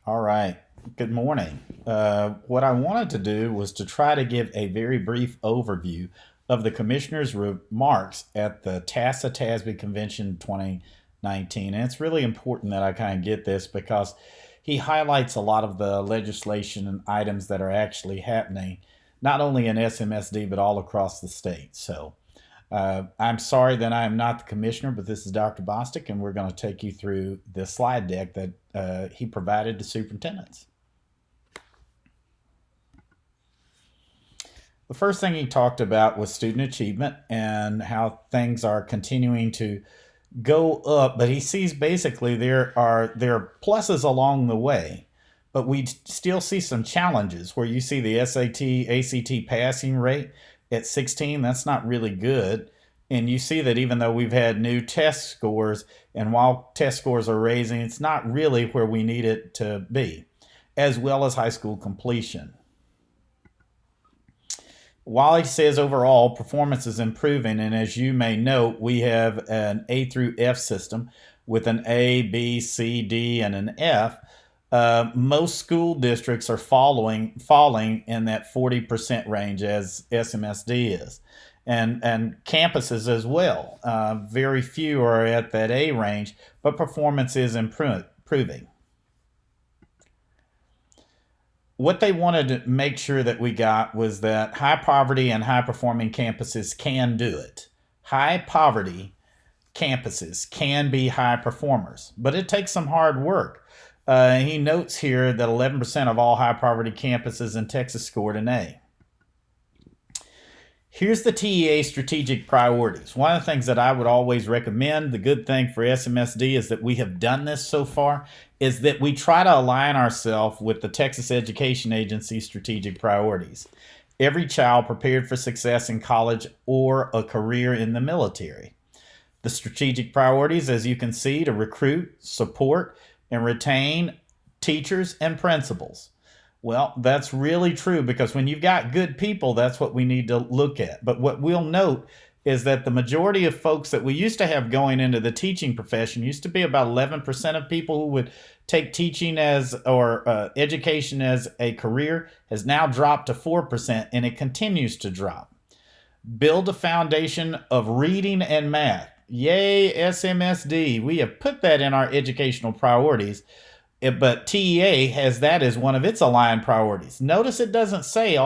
All right. Good morning. What I wanted to do was to try to give a very brief overview of the commissioner's remarks at the TASA TASB Convention 2019. And it's really important that I kind of get this because he highlights a lot of the legislation and items that are actually happening, not only in SMSD, but all across the state. I'm sorry that I am not the commissioner, but this is Dr. Bostic, and we're going to take you through the slide deck that he provided to superintendents. The first thing he talked about was student achievement and how things are continuing to go up, but he sees basically there are pluses along the way, but we still see some challenges where you see the SAT, ACT passing rate at 16. That's not really good. And you see that even though we've had new test scores, and while test scores are raising, it's not really where we need it to be, as well as high school completion. While he says overall performance is improving, and as you may note, we have an A through F system with an A, B, C, D, and an F. Most school districts are falling in that 40% range as SMSD is, and campuses as well. Very few are at that A range, but performance is improving. What they wanted to make sure that we got was that high poverty and high performing campuses can do it. High poverty campuses can be high performers, but it takes some hard work. He notes here that 11% of all high poverty campuses in Texas scored an A. Here's the TEA strategic priorities. One of the things that I would always recommend, the good thing for SMSD is that we have done this so far, is that we try to align ourselves with the Texas Education Agency strategic priorities. Every child prepared for success in college or a career in the military. The strategic priorities, as you can see, to recruit, support, and retain teachers and principals. Well, that's really true because when you've got good people, that's what we need to look at. But what we'll note is that the majority of folks that we used to have going into the teaching profession used to be about 11% of people who would take teaching or education as a career has now dropped to 4%, and it continues to drop. Build a foundation of reading and math. Yay, SMSD. We have put that in our educational priorities. But TEA has that as one of its aligned priorities. Notice it doesn't say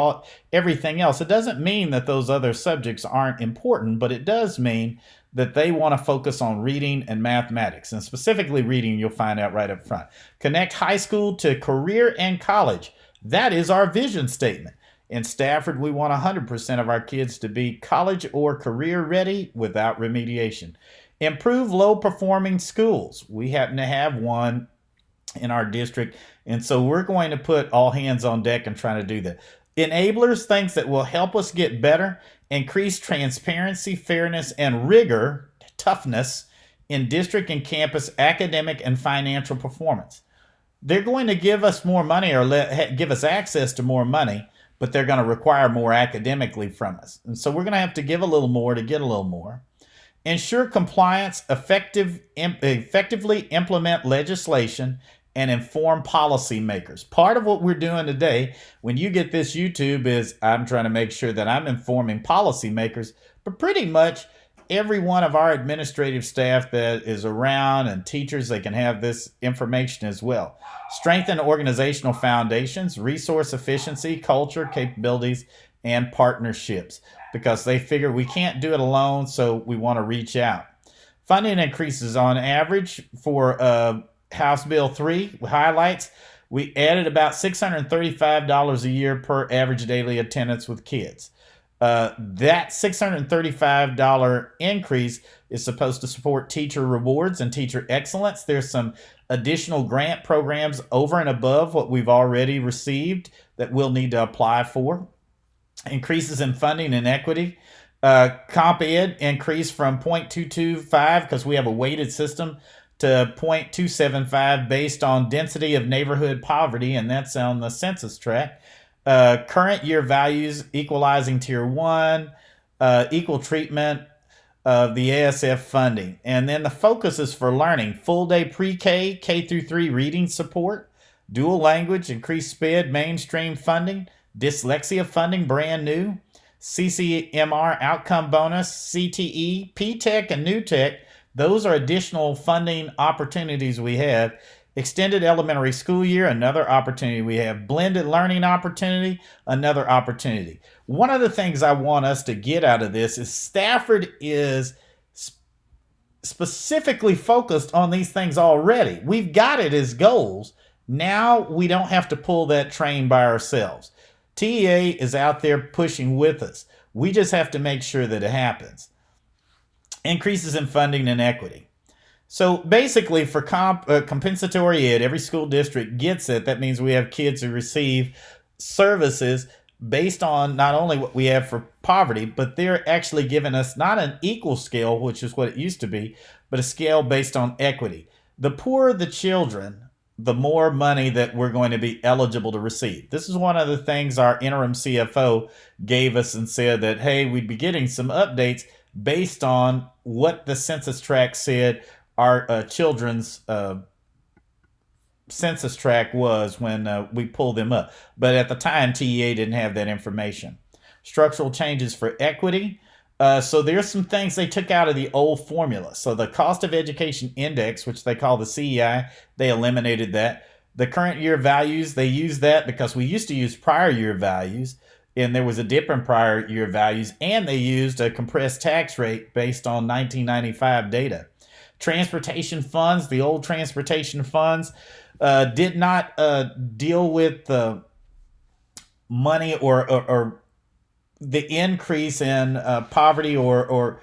everything else. It doesn't mean that those other subjects aren't important, but it does mean that they want to focus on reading and mathematics. And specifically reading, you'll find out right up front. Connect high school to career and college. That is our vision statement. In Stafford, we want 100% of our kids to be college or career ready without remediation. Improve low-performing schools. We happen to have one in our district, and so we're going to put all hands on deck and try to do that. Enablers, things that will help us get better, increase transparency, fairness, and rigor, toughness in district and campus academic and financial performance. They're going to give us more money or give us access to more money, but they're going to require more academically from us. And so we're going to have to give a little more to get a little more. Ensure compliance, effectively implement legislation, and inform policymakers. Part of what we're doing today, when you get this YouTube, is I'm trying to make sure that I'm informing policymakers, but pretty much every one of our administrative staff that is around and teachers, they can have this information as well. Strengthen organizational foundations, resource efficiency, culture, capabilities, and partnerships, because they figure we can't do it alone, so we want to reach out. Funding increases on average for House Bill 3 highlights. We added about $635 a year per average daily attendance with kids. That $635 increase is supposed to support teacher rewards and teacher excellence. There's some additional grant programs over and above what we've already received that we'll need to apply for. Increases in funding and equity. Comp Ed increased from 0.225 because we have a weighted system to 0.275 based on density of neighborhood poverty, and that's on the census tract. Current year values equalizing tier 1, equal treatment of the ASF funding. And then the focus is for learning, full day pre-K, K through 3 reading support, Dual language, increased SPED, mainstream funding, dyslexia funding, brand new, CCMR outcome bonus, CTE, P-TECH, and New Tech. Those are additional funding opportunities we have. Extended elementary school year, another opportunity we have. Blended learning opportunity, another opportunity. One of the things I want us to get out of this is Stafford is specifically focused on these things already. We've got it as goals. Now we don't have to pull that train by ourselves. TEA is out there pushing with us. We just have to make sure that it happens. Increases in funding and equity. So basically for compensatory ed, every school district gets it. That means we have kids who receive services based on not only what we have for poverty, but they're actually giving us not an equal scale, which is what it used to be, but a scale based on equity. The poorer the children, the more money that we're going to be eligible to receive. This is one of the things our interim CFO gave us and said that, hey, we'd be getting some updates based on what the census tract said our children's census tract was when we pulled them up. But at the time, TEA didn't have that information. Structural changes for equity. So there's some things they took out of the old formula. So the cost of education index, which they call the CEI, they eliminated that. The current year values, they used that because we used to use prior year values, and there was a dip in prior year values, and they used a compressed tax rate based on 1995 data. Transportation funds, the old transportation funds, did not deal with the money or the increase in poverty or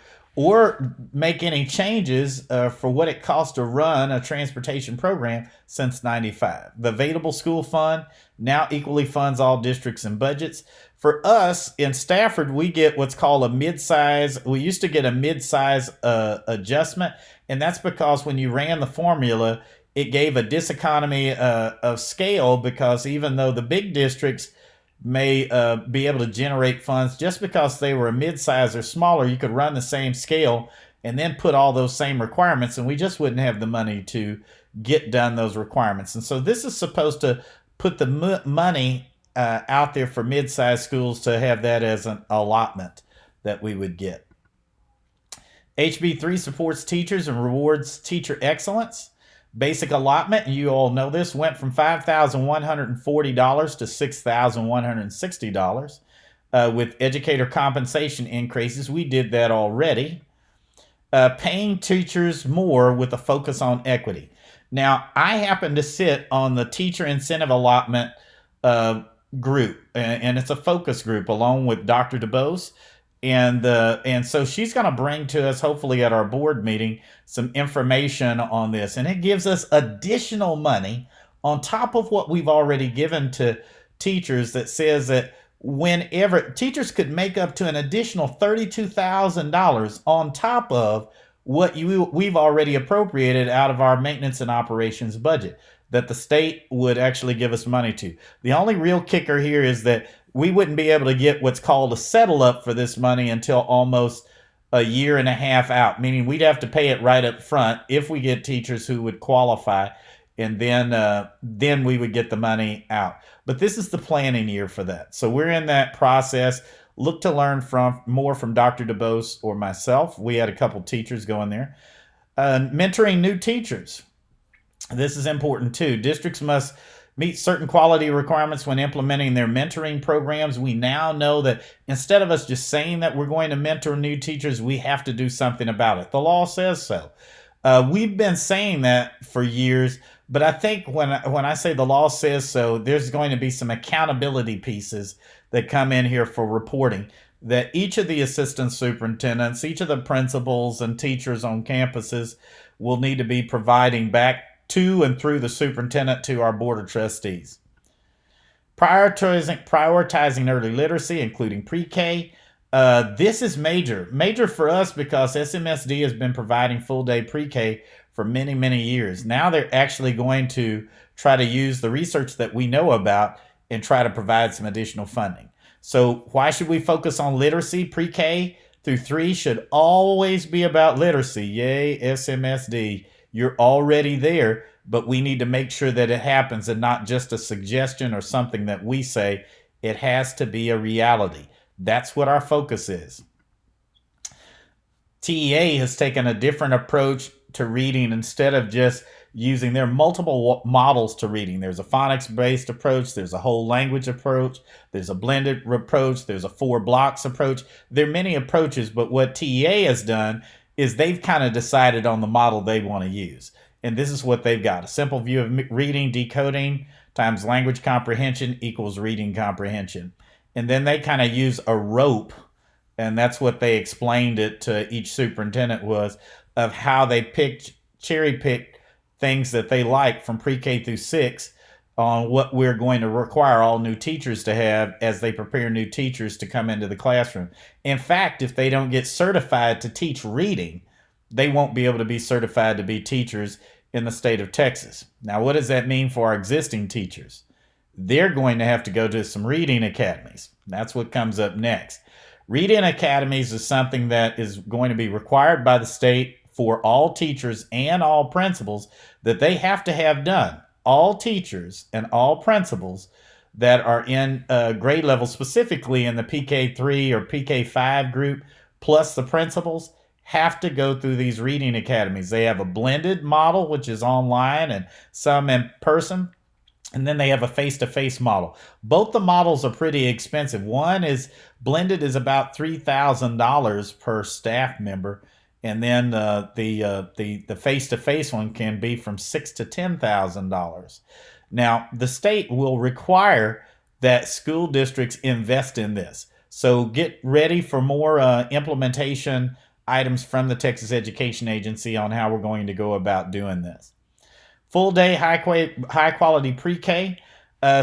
make any changes for what it costs to run a transportation program since 95. The Available School Fund now equally funds all districts and budgets. For us in Stafford, we get what's called a mid-size. We used to get a mid-size adjustment, and that's because when you ran the formula, it gave a diseconomy of scale, because even though the big districts may be able to generate funds, just because they were a mid-size or smaller, you could run the same scale and then put all those same requirements, and we just wouldn't have the money to get done those requirements. And so this is supposed to put the money out there for mid-sized schools to have that as an allotment that we would get. HB3 supports teachers and rewards teacher excellence. Basic allotment, you all know this, went from $5,140 to $6,160. With educator compensation increases, we did that already. Paying teachers more with a focus on equity. Now, I happen to sit on the teacher incentive allotment group, and it's a focus group along with Dr. DeBose. And so she's going to bring to us, hopefully at our board meeting, some information on this. And it gives us additional money on top of what we've already given to teachers, that says that whenever teachers could make up to an additional $32,000 on top of what we've already appropriated out of our maintenance and operations budget, that the state would actually give us money to. The only real kicker here is that we wouldn't be able to get what's called a settle up for this money until almost a year and a half out, meaning we'd have to pay it right up front if we get teachers who would qualify, and then we would get the money out. But this is the planning year for that. So we're in that process. Look to learn more from Dr. DeBose or myself. We had a couple teachers going there. Mentoring new teachers. This is important too. Districts must meet certain quality requirements when implementing their mentoring programs. We now know that instead of us just saying that we're going to mentor new teachers, we have to do something about it. The law says so. We've been saying that for years, but I think when I say the law says so, there's going to be some accountability pieces that come in here for reporting, that each of the assistant superintendents, each of the principals and teachers on campuses will need to be providing back to and through the superintendent to our board of trustees. Prioritizing early literacy, including pre-K. This is major for us because SMSD has been providing full-day pre-K for many, many years. Now they're actually going to try to use the research that we know about and try to provide some additional funding. So why should we focus on literacy? Pre-K through 3 should always be about literacy. Yay, SMSD. You're already there, but we need to make sure that it happens and not just a suggestion or something that we say. It has to be a reality. That's what our focus is. TEA has taken a different approach to reading. Instead of just using, there are multiple models to reading. There's a phonics-based approach, there's a whole language approach, there's a blended approach, there's a 4 blocks approach. There are many approaches, but what TEA has done is they've kind of decided on the model they want to use. And this is what they've got. A simple view of reading, decoding times language comprehension equals reading comprehension. And then they kind of use a rope, and that's what they explained it to each superintendent was, of how they cherry picked things that they like from pre-K through 6 on what we're going to require all new teachers to have as they prepare new teachers to come into the classroom. In fact, if they don't get certified to teach reading, they won't be able to be certified to be teachers in the state of Texas. Now, what does that mean for our existing teachers? They're going to have to go to some reading academies. That's what comes up next. Reading academies is something that is going to be required by the state for all teachers and all principals that they have to have done. All teachers and all principals that are in grade level, specifically in the PK3 or PK5 group, plus the principals, have to go through these reading academies. They have a blended model, which is online and some in person. And then they have a face-to-face model. Both the models are pretty expensive. One is blended is about $3,000 per staff member, and then the face-to-face one can be from $6,000 to $10,000. Now, the state will require that school districts invest in this. So get ready for more implementation items from the Texas Education Agency on how we're going to go about doing this. Full day, high quality pre-K.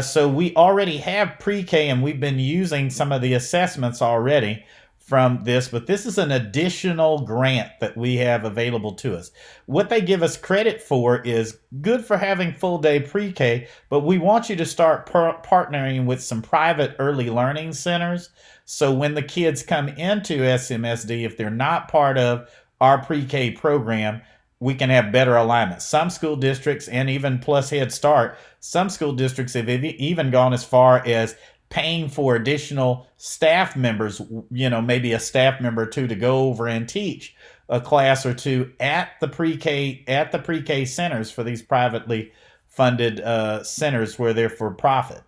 So we already have pre-K, and we've been using some of the assessments already from this, but this is an additional grant that we have available to us. What they give us credit for is good for having full day pre-K, but we want you to start partnering with some private early learning centers. So when the kids come into SMSD, if they're not part of our pre-K program, we can have better alignment. Some school districts, and even plus Head Start, some school districts have even gone as far as paying for additional staff members, maybe a staff member or two to go over and teach a class or two at the pre-K centers for these privately funded centers where they're for profit.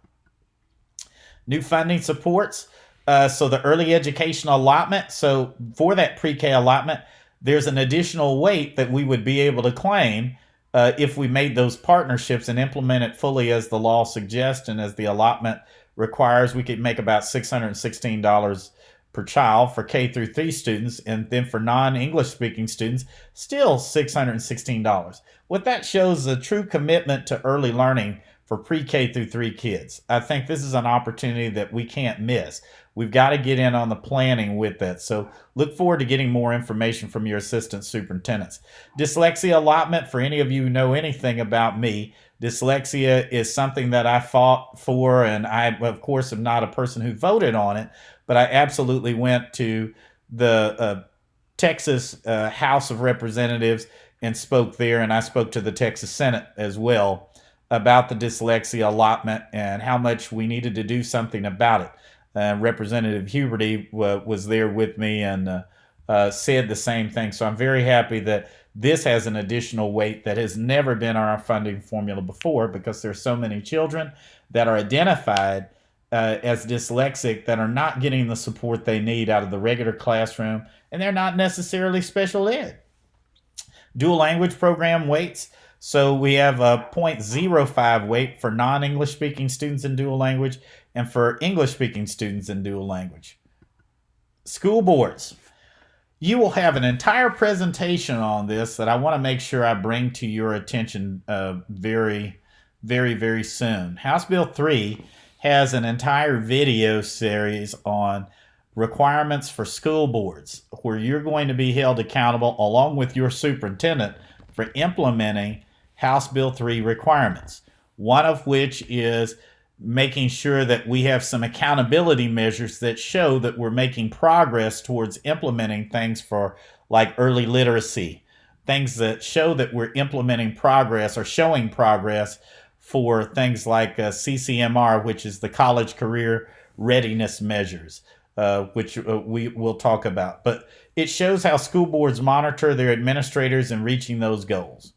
New funding supports. So the early education allotment. So for that pre-K allotment, there's an additional weight that we would be able to claim if we made those partnerships and implement it fully as the law suggests and as the allotment requires. We could make about $616 per child for K through 3 students, and then for non-English speaking students, still $616. What that shows is a true commitment to early learning for pre-K through 3 kids. I think this is an opportunity that we can't miss. We've got to get in on the planning with that. So look forward to getting more information from your assistant superintendents. Dyslexia allotment, for any of you who know anything about me, dyslexia is something that I fought for, and I, of course, am not a person who voted on it, but I absolutely went to the Texas House of Representatives and spoke there, and I spoke to the Texas Senate as well about the dyslexia allotment and how much we needed to do something about it. Representative Huberty was there with me and said the same thing. So I'm very happy that this has an additional weight that has never been on our funding formula before, because there's so many children that are identified as dyslexic that are not getting the support they need out of the regular classroom, and they're not necessarily special ed. Dual language program weights. So we have a 0.05 weight for non-English speaking students in dual language and for English speaking students in dual language. School boards. You will have an entire presentation on this that I want to make sure I bring to your attention very, very, very soon. House Bill 3 has an entire video series on requirements for school boards, where you're going to be held accountable along with your superintendent for implementing House Bill 3 requirements. One of which is making sure that we have some accountability measures that show that we're making progress towards implementing things for like early literacy, things that show that we're implementing progress or showing progress for things like CCMR, which is the College Career Readiness Measures, which we will talk about. But it shows how school boards monitor their administrators in reaching those goals.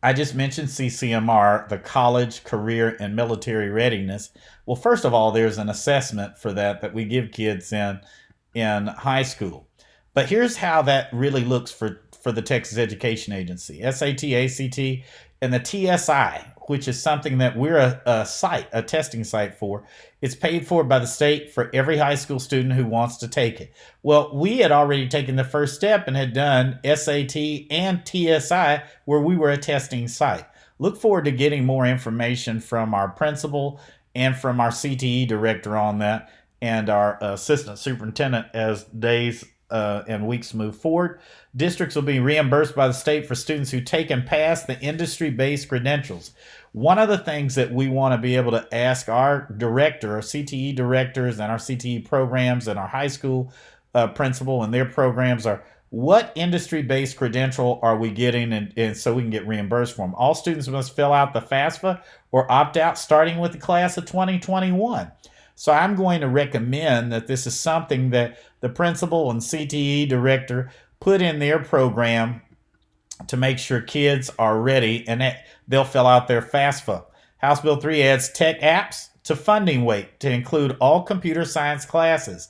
I just mentioned CCMR, the College, Career, and Military Readiness. Well, first of all, there's an assessment for that we give kids in high school. But here's how that really looks for the Texas Education Agency: SAT, ACT, and the TSI, which is something that we're a testing site for. It's paid for by the state for every high school student who wants to take it. Well, we had already taken the first step and had done SAT and TSI, where we were a testing site. Look forward to getting more information from our principal and from our CTE director on that, and our assistant superintendent as days and weeks move forward. Districts will be reimbursed by the state for students who take and pass the industry-based credentials. One of the things that we want to be able to ask our director, our CTE directors, and our CTE programs, and our high school principal and their programs are, what industry-based credential are we getting, and so we can get reimbursed for them. All students must fill out the FAFSA or opt out starting with the class of 2021. So I'm going to recommend that this is something that the principal and CTE director put in their program to make sure kids are ready, and that they'll fill out their FAFSA. House Bill 3 adds tech apps to funding weight to include all computer science classes.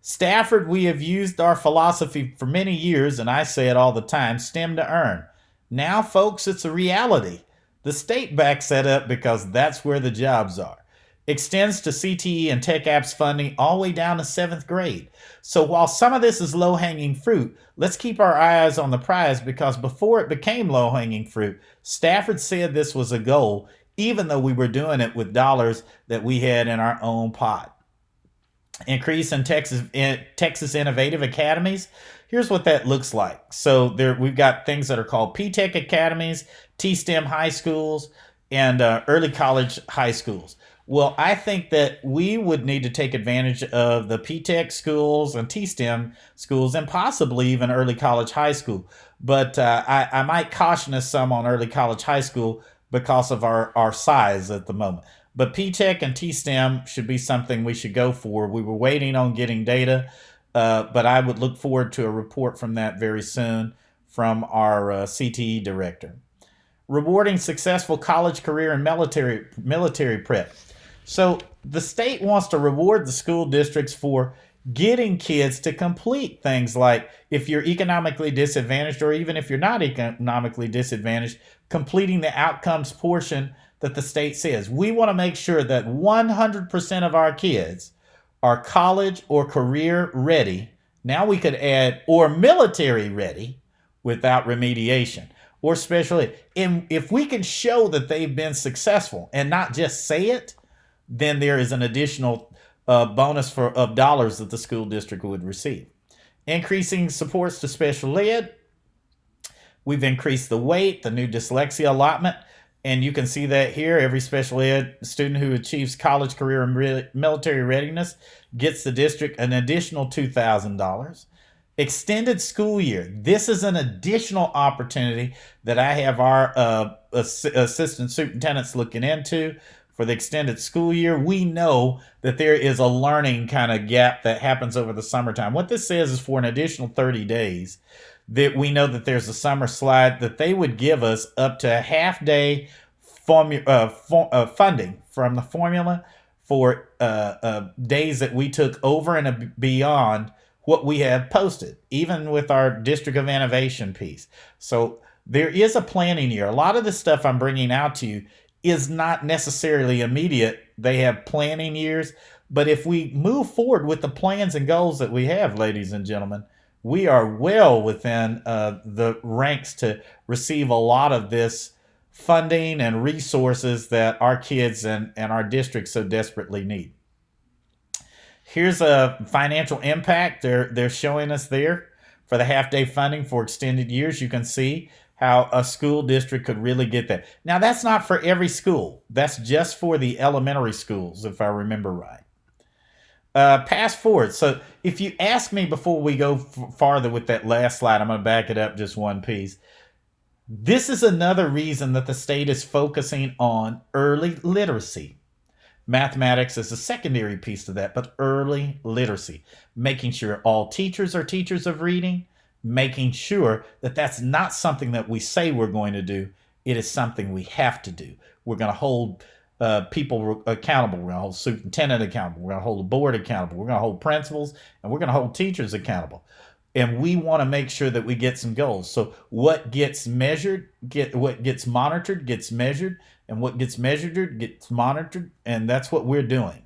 Stafford, we have used our philosophy for many years, and I say it all the time: STEM to earn. Now, folks, it's a reality. The state backs that up because that's where the jobs are. Extends to CTE and tech apps funding all the way down to 7th grade. So while some of this is low-hanging fruit, let's keep our eyes on the prize, because before it became low-hanging fruit, Stafford said this was a goal, even though we were doing it with dollars that we had in our own pot. Increase in Texas Innovative Academies. Here's what that looks like. So we've got things that are called P-Tech Academies, T-STEM high schools, and early college high schools. Well, I think that we would need to take advantage of the P-Tech schools and T-STEM schools, and possibly even early college high school. But I might caution us some on early college high school because of our size at the moment. But P-Tech and T-STEM should be something we should go for. We were waiting on getting data, but I would look forward to a report from that very soon from our CTE director. Rewarding successful college, career, and military prep. So the state wants to reward the school districts for getting kids to complete things like, if you're economically disadvantaged, or even if you're not economically disadvantaged, completing the outcomes portion that the state says. We want to make sure that 100% of our kids are college or career ready. Now we could add, or military ready without remediation, or special ed. And if we can show that they've been successful and not just say it, then there is an additional bonus of dollars that the school district would receive. Increasing supports to special ed. We've increased the weight, the new dyslexia allotment, and you can see that here. Every special ed student who achieves college, career, and military readiness gets the district an additional $2,000. Extended school year. This is an additional opportunity that I have our assistant superintendents looking into. For the extended school year, we know that there is a learning kind of gap that happens over the summertime. What this says is, for an additional 30 days, that we know that there's a summer slide, that they would give us up to a half-day funding from the formula for days that we took over and beyond what we have posted, even with our District of Innovation piece. So there is a planning year. A lot of the stuff I'm bringing out to you is not necessarily immediate. They have planning years. But if we move forward with the plans and goals that we have, ladies and gentlemen, we are well within the ranks to receive a lot of this funding and resources that our kids and our district so desperately need. Here's a financial impact. They're showing us there for the half-day funding for extended years. You can see how a school district could really get that. Now, that's not for every school. That's just for the elementary schools, if I remember right. Pass forward. So if you ask me before we go farther with that last slide, I'm going to back it up just one piece. This is another reason that the state is focusing on early literacy. Mathematics is a secondary piece to that, but early literacy, making sure all teachers are teachers of reading, making sure that that's not something that we say we're going to do. It is something we have to do. We're going to hold people accountable. We're going to hold superintendent accountable. We're going to hold the board accountable. We're going to hold principals, and we're going to hold teachers accountable. And we want to make sure that we get some goals. So what gets measured, what gets monitored, gets measured, and what gets measured gets monitored, and that's what we're doing.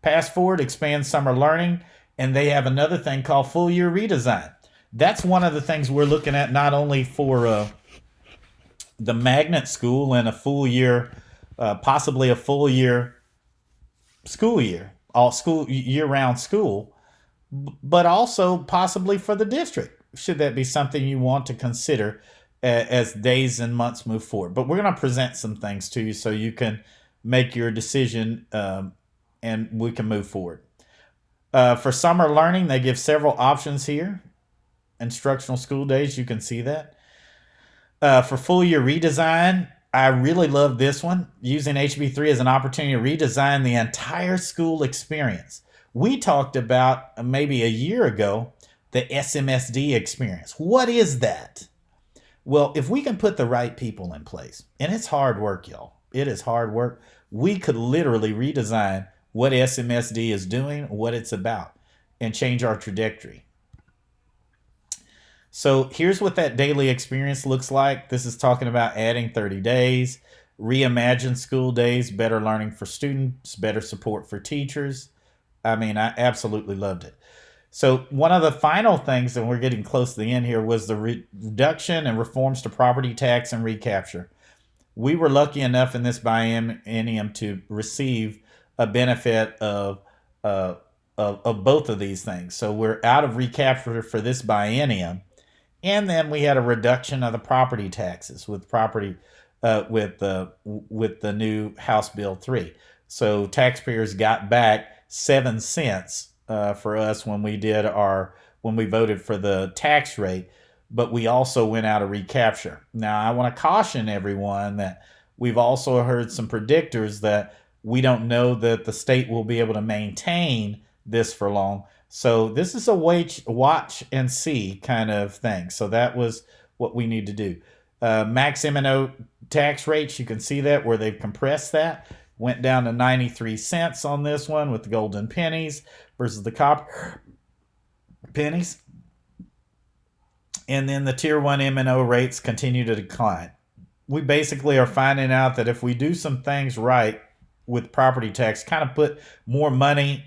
Pass forward, expand summer learning, and they have another thing called full year redesign. That's one of the things we're looking at, not only for the magnet school and a full year, possibly a full year school year, all school year-round school, but also possibly for the district, should that be something you want to consider as days and months move forward. But we're going to present some things to you so you can make your decision, and we can move forward. For summer learning, they give several options here. Instructional school days, you can see that. For full year redesign, I really love this one, using HB3 as an opportunity to redesign the entire school experience. We talked about maybe a year ago the SMSD experience. What is that? Well, if we can put the right people in place, and it's hard work, y'all. It is hard work. We could literally redesign what SMSD is doing, what it's about, and change our trajectory. So here's what that daily experience looks like. This is talking about adding 30 days, reimagine school days, better learning for students, better support for teachers. I mean, I absolutely loved it. So one of the final things, and we're getting close to the end here, was the reduction and reforms to property tax and recapture. We were lucky enough in this biennium to receive a benefit of both of these things. So we're out of recapture for this biennium, and then we had a reduction of the property taxes with the new House Bill 3. So taxpayers got back 7 cents for us when we voted for the tax rate, but we also went out of recapture. Now, I want to caution everyone that we've also heard some predictors that we don't know that the state will be able to maintain this for long. So this is a watch and see kind of thing. So that was what we need to do. Max M&O tax rates, you can see that where they've compressed that. Went down to 93 cents on this one with the golden pennies versus the copper pennies. And then the tier 1 M&O rates continue to decline. We basically are finding out that if we do some things right with property tax, kind of put more money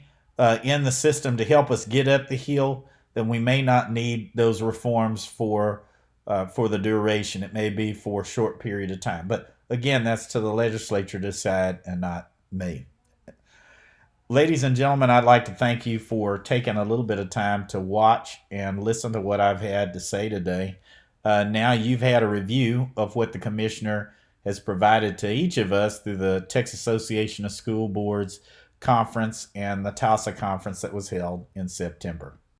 in the system to help us get up the hill, then we may not need those reforms for the duration. It may be for a short period of time. But again, that's to the legislature to decide and not me. Ladies and gentlemen, I'd like to thank you for taking a little bit of time to watch and listen to what I've had to say today. Now you've had a review of what the commissioner has provided to each of us through the Texas Association of School Boards conference and the TASA conference that was held in September.